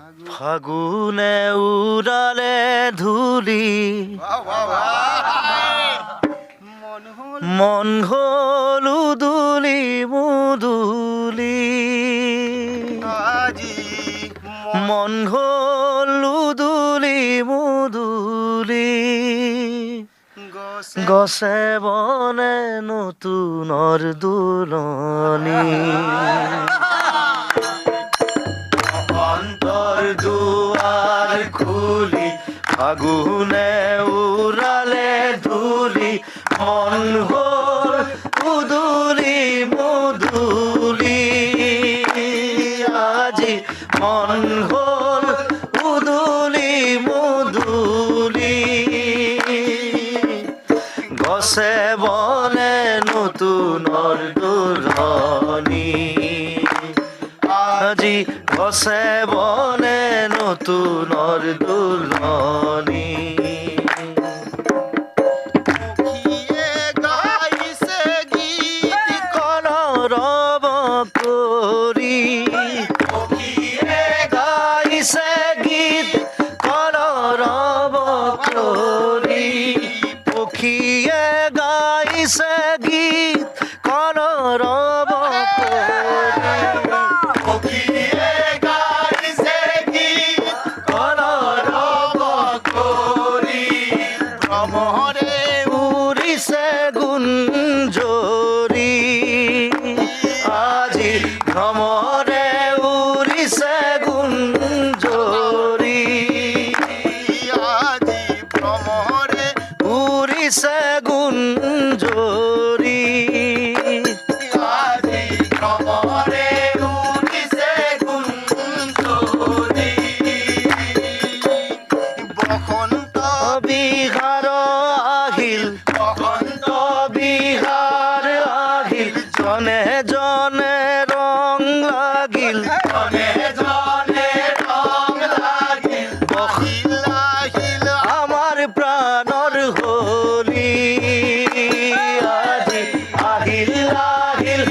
ফাগুনে উড়ালে ধুলি মন হলু দুলি মুদুলি মন হলু দুলি মুদুলি গছে বনে নতুনৰ দুলনি অন্তৰ দুৱাৰ খুলি ফাগুনে উৰালে ধুলি মন হ'ল উদুলি মুদুলি আজি মন হ'ল উদুলি মুদুলি গছে বনে নতুনৰ দুলনি আজি গছে বনে নতুনৰ দুলনি কলৰৱ কৰি গাইছে গীত কলৰৱ কৰি পক্ষীয়ে গাইছে গীত কলৰৱ গুঞ্জৰি আজি ভ্ৰমৰে উৰিছে গুঞ্জৰি আজি ভ্ৰমৰে উৰিছে গুঞ্জৰি আজি ভ্ৰমৰে উৰিছে গুঞ্জৰি বসন্ত বিহাৰ আহিল বিহার আহিল জনে জনে রং লাগিল জনে জনে রং লাগিল বহিল আহিল আমার প্রাণর হোলি আজি আহিল আহিল